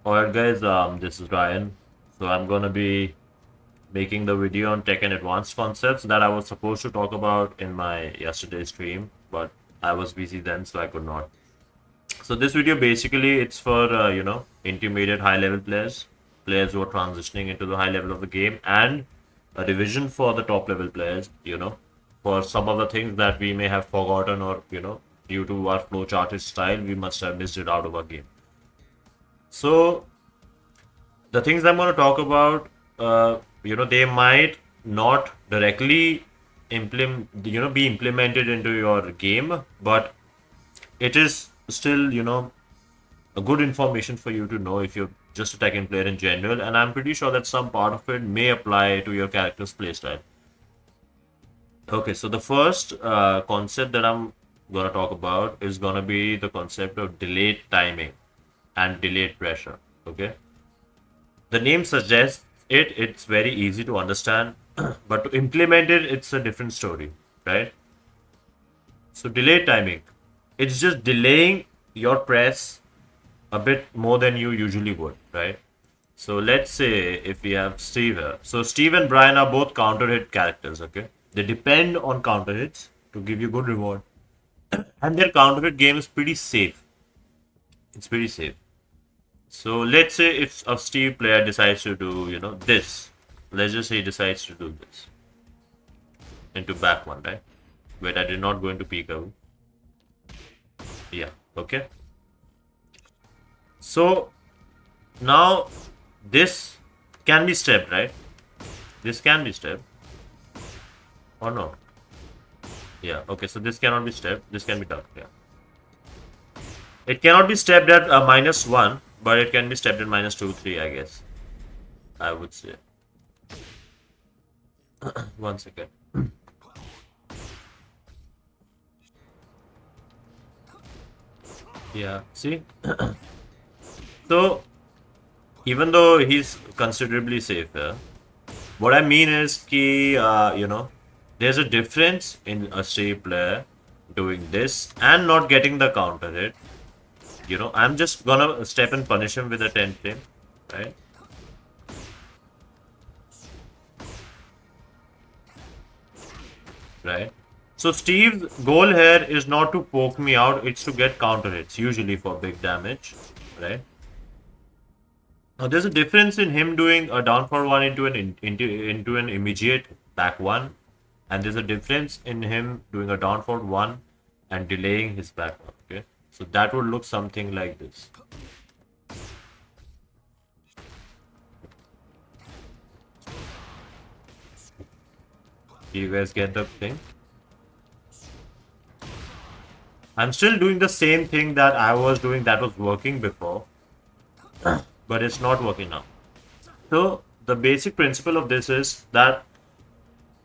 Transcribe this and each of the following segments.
Alright guys, this is Ryan. So I'm gonna be making the video on Tekken advanced concepts that I was supposed to talk about in my yesterday's stream, but I was busy then so I could not. So this video basically it's for intermediate high level players, players who are transitioning into the high level of the game, and a revision for the top level players, for some of the things that we may have forgotten or due to our flowcharted style we must have missed it out of our game. So the things I'm going to talk about, they might not directly be implemented into your game, but it is still, a good information for you to know if you're just a Tekken player in general. And I'm pretty sure that some part of it may apply to your character's playstyle. Okay, so the first concept that I'm going to talk about is going to be the concept of delayed timing and delayed pressure. Okay. The name suggests it's very easy to understand, but to implement it, it's a different story, right? So, delay timing, it's just delaying your press a bit more than you usually would, right? So, let's say if we have Steve here. So, Steve and Brian are both counter hit characters, okay? They depend on counter hits to give you good reward, and their counter hit game is pretty safe. It's pretty safe. So let's say if a Steve player decides to do, this. Let's just say he decides to do this. Into back one, right? Wait, I did not go into peekaboo. Yeah, okay. So now this can be stepped, right? This can be stepped. Or no? Yeah, okay, so this cannot be stepped. This can be done, yeah. It cannot be stepped at -1, but it can be stepped at -2, 3, I guess. I would say. 1 second. Yeah, see? So, even though he's considerably safer, what I mean is there's a difference in a Steve player doing this and not getting the counter hit. I'm just gonna step and punish him with a 10 frame, right? Right. So Steve's goal here is not to poke me out, it's to get counter hits, usually for big damage, right? Now there's a difference in him doing a down for one into an immediate back one, and there's a difference in him doing a down for one and delaying his back one. Okay, so that would look something like this. Do you guys get the thing? I'm still doing the same thing that I was doing that was working before, but it's not working now. So the basic principle of this is that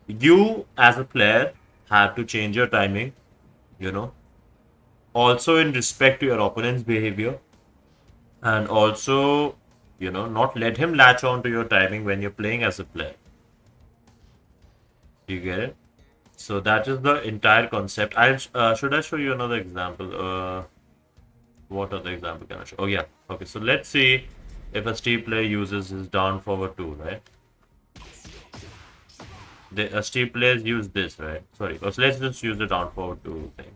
you as a player have to change your timing, also in respect to your opponent's behavior, and also, not let him latch on to your timing when you're playing as a player. Do you get it? So that is the entire concept. Should I show you another example? What other example can I show? Oh yeah. Okay. So let's see if a Steve player uses his down forward 2, right? A Steve players use this, right? Sorry. So let's just use the down forward 2 thing.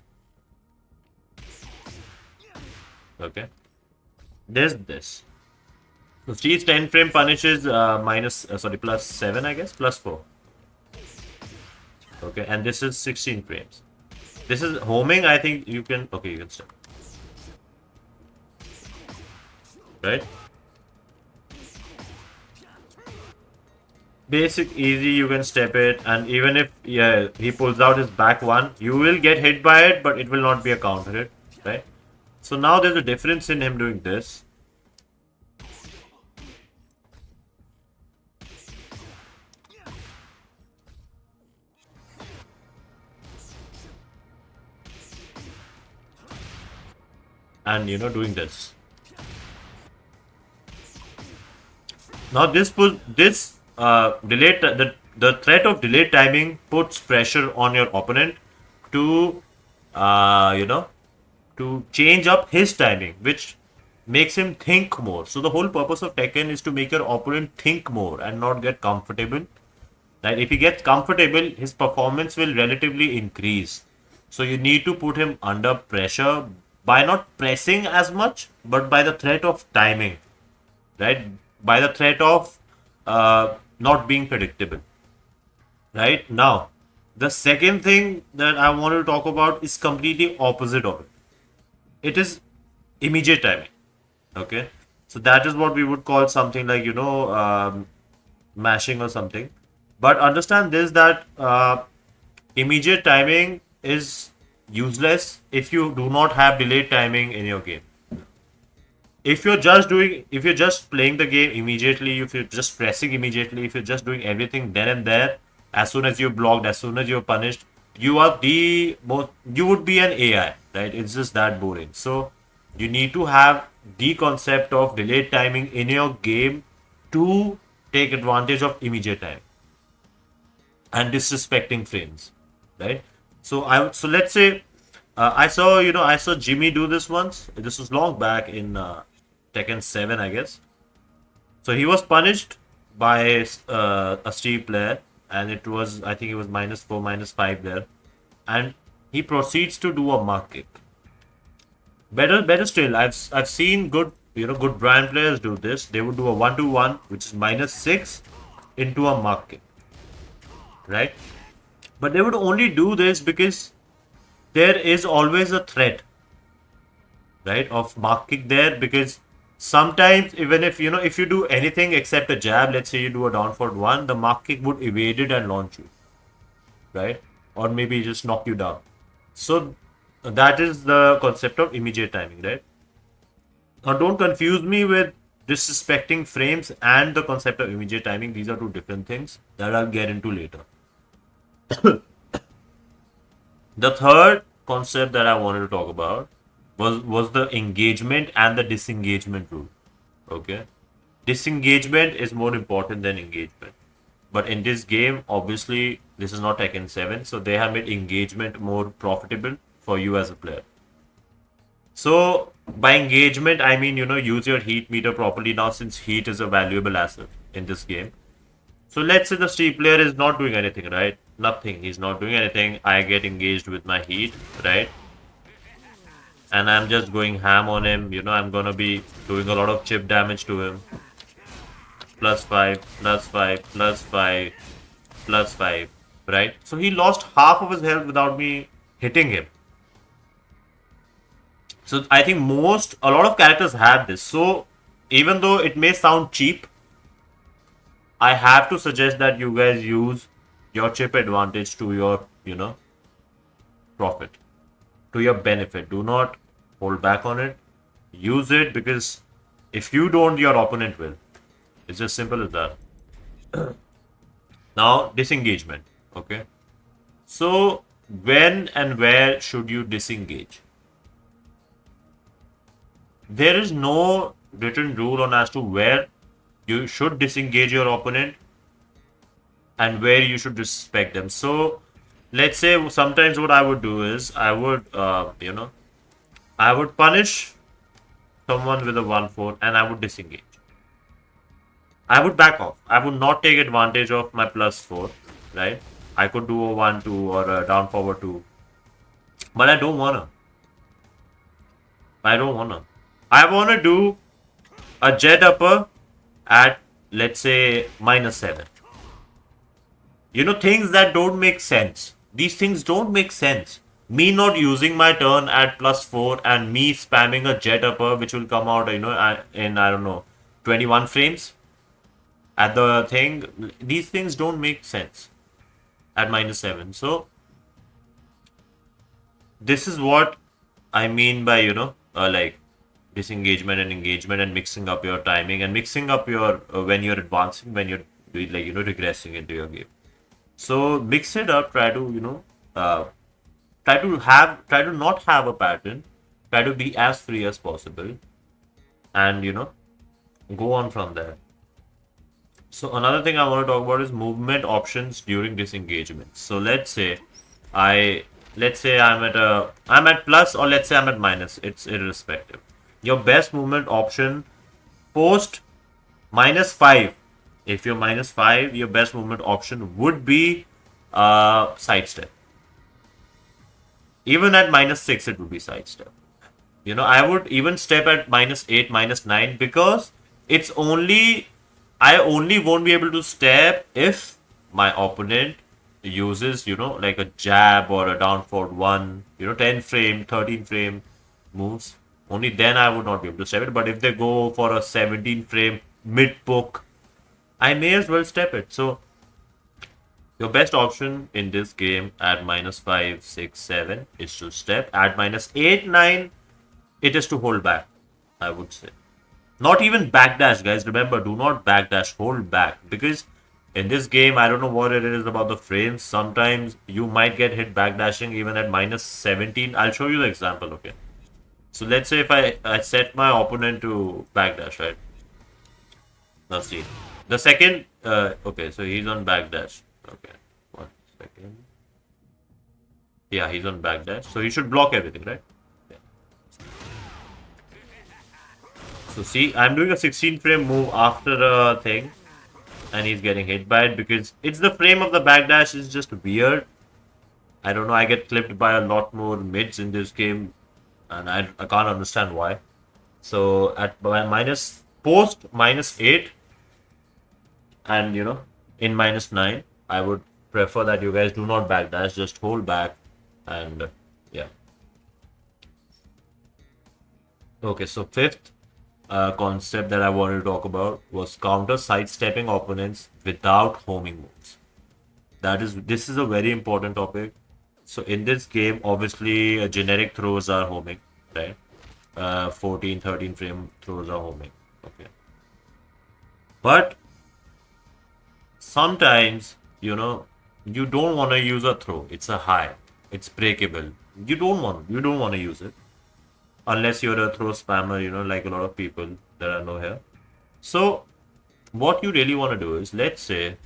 Okay. There's this. So Steve's 10 frame punishes +7, I guess, +4. Okay, and this is 16 frames. This is homing, I think you can... Okay, you can stop. Right? Basic, easy, you can step it. And even if he pulls out his back one, you will get hit by it, but it will not be a counter hit. Right? So now there's a difference in him doing this. And doing this. Now this delayed the threat of delayed timing puts pressure on your opponent to to change up his timing, which makes him think more. So the whole purpose of Tekken is to make your opponent think more and not get comfortable. Right? If he gets comfortable, his performance will relatively increase. So you need to put him under pressure by not pressing as much, but by the threat of timing, right? By the threat of not being predictable, right? Now, the second thing that I want to talk about is completely opposite of it. It is immediate timing. Okay, so that is what we would call something like mashing or something. But understand this, that immediate timing is useless if you do not have delayed timing in your game. If you're just playing the game immediately, if you're just pressing immediately, if you're just doing everything then and there, as soon as you're blocked, as soon as you're punished, you would be an AI, right? It's just that boring. So you need to have the concept of delayed timing in your game to take advantage of immediate time and disrespecting frames, right? So let's say I saw Jimmy do this once. This was long back in Tekken 7, I guess. So he was punished by a Steve player, and it was, I think it was -4, -5 there, and he proceeds to do a mark kick. Better still, I've seen good brand players do this. They would do a 1-1, which is -6 into a mark kick, right? But they would only do this because there is always a threat, right, of mark kick there, because sometimes even if you do anything except a jab, let's say you do a down forward 1, the mark kick would evade it and launch you, right? Or maybe just knock you down. So that is the concept of immediate timing, right? Now don't confuse me with disrespecting frames and the concept of immediate timing. These are two different things that I'll get into later. The third concept that I wanted to talk about was the engagement and the disengagement rule. Okay, disengagement is more important than engagement, but in this game, obviously, this is not Tekken 7, so they have made engagement more profitable for you as a player. So by engagement, I mean use your heat meter properly now, since heat is a valuable asset in this game. So let's say the Steve player is not doing anything, right? Nothing. He's not doing anything. I get engaged with my heat, right? And I'm just going ham on him. I'm gonna be doing a lot of chip damage to him. +5, +5, +5, +5, right? So he lost half of his health without me hitting him. So I think a lot of characters have this. So even though it may sound cheap, I have to suggest that you guys use your chip advantage to your, profit, to your benefit. Do not hold back on it. Use it, because if you don't, your opponent will. It's as simple as that. Now, disengagement. Okay. So, when and where should you disengage? There is no written rule on as to where you should disengage your opponent and where you should respect them. So, let's say sometimes what I would do is I would, I would punish someone with a 1-4 and I would disengage. I would back off. I would not take advantage of my +4, right? I could do a 1-2 or a down forward 2. But I don't wanna. I wanna do a jet upper at, let's say, -7. Things that don't make sense. These things don't make sense. Me not using my turn at +4 and me spamming a jet upper, which will come out, in, I don't know, 21 frames at the thing. These things don't make sense at -7. So, this is what I mean by, like, disengagement and engagement, and mixing up your timing and mixing up your when you're advancing, when you're regressing into your game. So mix it up. Try to try to not have a pattern. Try to be as free as possible, and go on from there. So another thing I want to talk about is movement options during disengagement. So let's say I'm at plus, or let's say I'm at minus. It's irrespective. Your best movement option post -5. If you're -5, your best movement option would be sidestep. Even at -6, it would be sidestep. You know, I would even step at -8, -9 because it's only I only won't be able to step if my opponent uses, you know, like a jab or a down forward 1, you know, 10 frame, 13 frame moves. Only then I would not be able to step it. But if they go for a 17 frame mid poke, I may as well step it. So your best option in this game at -5, 6, 7 is to step. At -8, 9, it is to hold back, I would say. Not even backdash, guys. Remember, do not backdash, hold back. Because in this game, I don't know what it is about the frames. Sometimes you might get hit backdashing even at -17. I'll show you the example, okay? So let's say if I set my opponent to backdash, right? Let's see. The second, okay, so he's on backdash. Okay, 1 second. Yeah, he's on backdash. So he should block everything, right? So see, I'm doing a 16 frame move after a thing, and he's getting hit by it because it's the frame of the backdash is just weird. I don't know, I get clipped by a lot more mids in this game, and I can't understand why. So at minus post -8, and you know, in -9, I would prefer that you guys do not backdash, just hold back, and yeah. Okay, so fifth concept that I wanted to talk about was counter sidestepping opponents without homing moves. This is a very important topic. So in this game, obviously, generic throws are homing, right? 14, 13 frame throws are homing. Okay. But sometimes, you know, you don't want to use a throw. It's a high. It's breakable. You don't want to use it. Unless you're a throw spammer, you know, like a lot of people that I know here. So what you really want to do is, let's say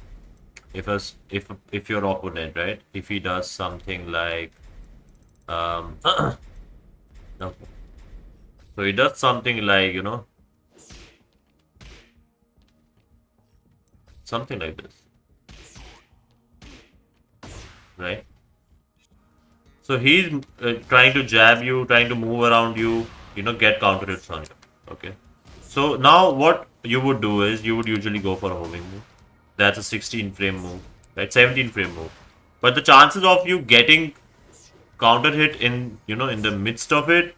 if your opponent, right, if he does something like okay. So he does something like, you know, something like this, right? So he's trying to jab you, trying to move around you, you know, get counter hits on you. Okay. So now what you would do is you would usually go for a homing move. That's a 16 frame move, right? 17 frame move. But the chances of you getting counter hit in, you know, in the midst of it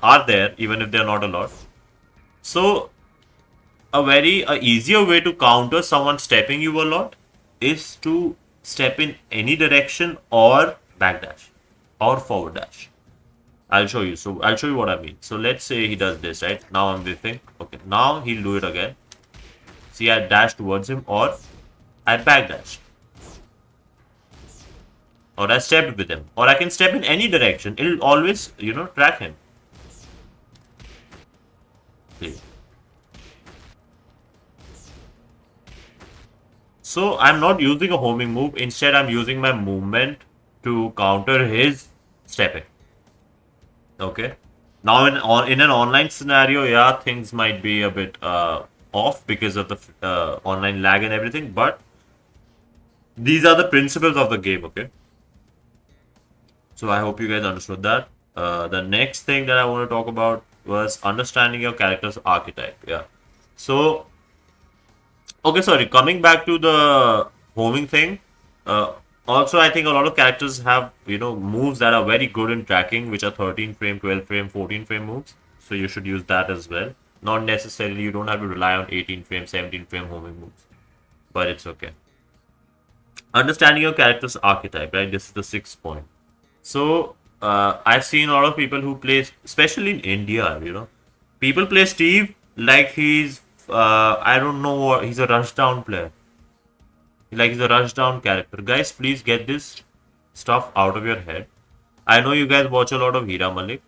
are there, even if they're not a lot. So a easier way to counter someone stepping you a lot is to step in any direction or backdash or forward dash. I'll show you. So I'll show you what I mean. So let's say he does this, right? Now I'm whiffing. Okay, now he'll do it again. See, I dash towards him or I backdash. Or I stepped with him. Or I can step in any direction. It'll always, you know, track him. See. So I'm not using a homing move. Instead, I'm using my movement to counter his stepping. Okay. Now in an online scenario, yeah, things might be a bit off because of the online lag and everything. But these are the principles of the game. Okay. So I hope you guys understood that. The next thing that I want to talk about was understanding your character's archetype. Yeah. So okay, sorry. Coming back to the homing thing. Uh, Also, I think a lot of characters have, you know, moves that are very good in tracking, which are 13 frame, 12 frame, 14 frame moves. So you should use that as well. Not necessarily, you don't have to rely on 18 frame, 17 frame homing moves. But it's okay. Understanding your character's archetype, right? This is the sixth point. So, I've seen a lot of people who play, especially in India, you know, people play Steve like he's, I don't know what, he's a rushdown player. Like he's a rushdown character. Guys, please get this stuff out of your head. I know you guys watch a lot of Hira Malik,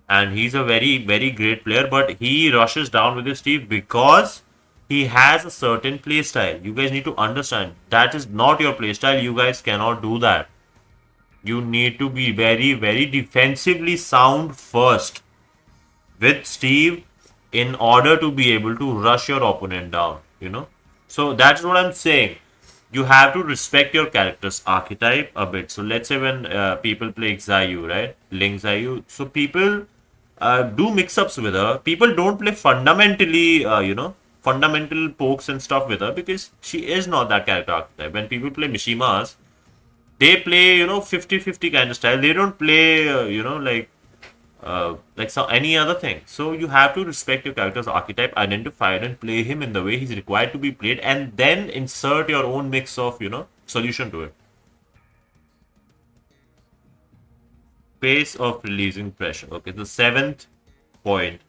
and he's a very, very great player, but he rushes down with his Steve because he has a certain play style. You guys need to understand that is not your play style. You guys cannot do that. You need to be very, very defensively sound first. with Steve in order to be able to rush your opponent down, So that's what I'm saying. You have to respect your character's archetype a bit. So let's say when people play Xayu, right? Ling Xayu. So people do mix-ups with her. People don't play fundamentally, fundamental pokes and stuff with her because she is not that character archetype. When people play Mishimas, they play, 50-50 kind of style. They don't play, like some any other thing. So you have to respect your character's archetype, identify it, and play him in the way he's required to be played, and then insert your own mix of solution to it. Pace of releasing pressure. Okay, the seventh point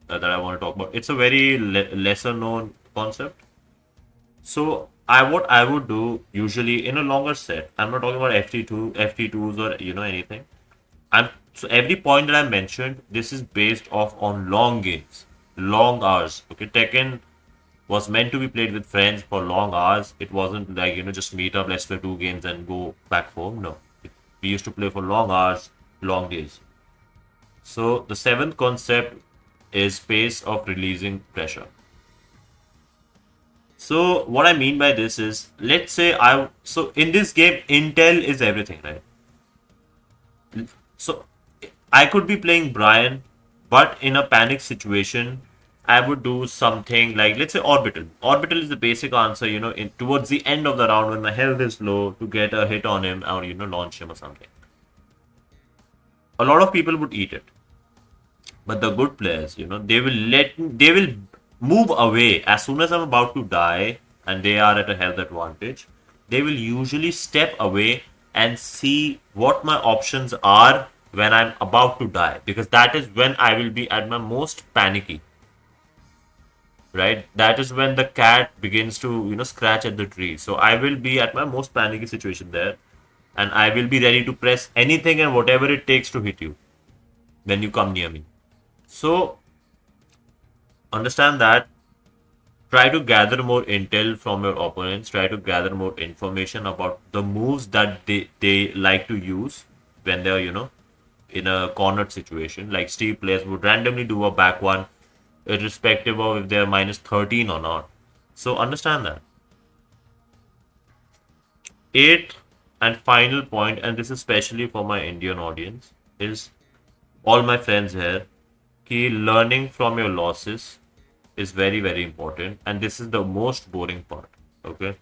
that I want to talk about. It's a very lesser known concept. So what I would do usually in a longer set. I'm not talking about FT2s or anything. So every point that I mentioned, this is based off on long games, long hours. Okay, Tekken was meant to be played with friends for long hours. It wasn't like just meet up, let's play 2 games and go back home. No, we used to play for long hours, long days. So the seventh concept is pace of releasing pressure. So what I mean by this is, let's say so in this game, intel is everything, right? So I could be playing Brian, but in a panic situation, I would do something like, let's say, Orbital. Orbital is the basic answer, towards the end of the round when my health is low, to get a hit on him or, launch him or something. A lot of people would eat it. But the good players, they will move away as soon as I'm about to die and they are at a health advantage. They will usually step away and see what my options are when I'm about to die, because that is when I will be at my most panicky. Right? That is when the cat begins to, scratch at the tree. So I will be at my most panicky situation there, and I will be ready to press anything and whatever it takes to hit you when you come near me. So understand that. Try to gather more intel from your opponents. Try to gather more information about the moves that they like to use when they're, in a cornered situation. Like Steve players would randomly do a back one, irrespective of if they're minus 13 or not. So understand that. Eighth and final point, and this is especially for my Indian audience, is all my friends here. Key learning from your losses is very, very important, and this is the most boring part. Okay,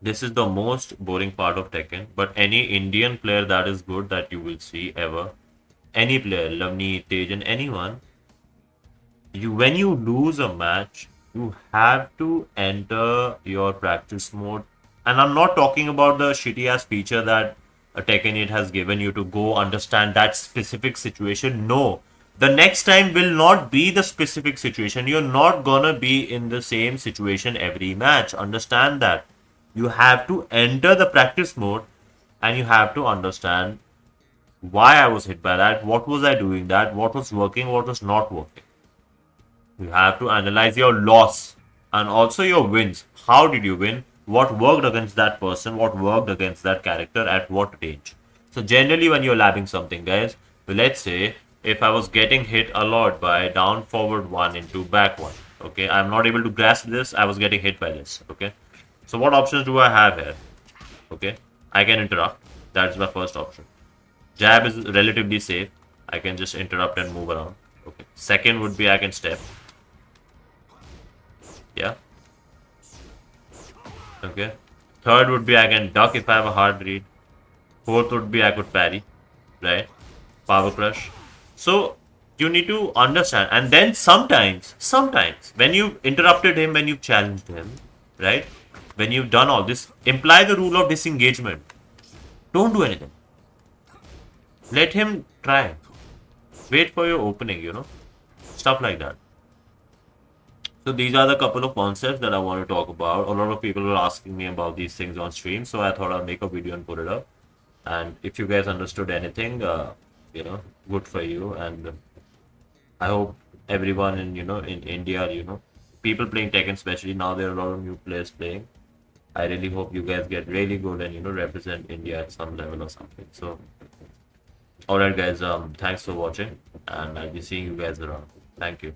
this is the most boring part of Tekken. But any Indian player that is good that you will see ever, any player, Lavneet, Tejan, anyone, when you lose a match, you have to enter your practice mode. And I'm not talking about the shitty ass feature that a Tekken 8 has given you to go understand that specific situation. No, the next time will not be the specific situation. You're not gonna be in the same situation every match. Understand that. You have to enter the practice mode and you have to understand why I was hit by that, what was I doing that, what was working, what was not working. You have to analyze your loss and also your wins. How did you win? What worked against that person? What worked against that character at what range? So generally when you're labbing something, guys, let's say if I was getting hit a lot by down forward 1 into back 1, okay, I'm not able to grasp this, I was getting hit by this, okay. So what options do I have here? Okay, I can interrupt. That's my first option. Jab is relatively safe. I can just interrupt and move around. Okay. Second would be I can step. Yeah. Okay. Third would be I can duck if I have a hard read. Fourth would be I could parry. Right? Power crush. So you need to understand. And then sometimes, when you interrupted him, when you challenged him, right? When you've done all this, imply the rule of disengagement. Don't do anything. Let him try. Wait for your opening, Stuff like that. So these are the couple of concepts that I want to talk about. A lot of people were asking me about these things on stream, so I thought I'll make a video and put it up. And if you guys understood anything, good for you. And I hope everyone in India, people playing Tekken, especially now, there are a lot of new players playing. I really hope you guys get really good and represent India at some level or something. So, alright, guys. Thanks for watching. and I'll be seeing you guys around. Thank you.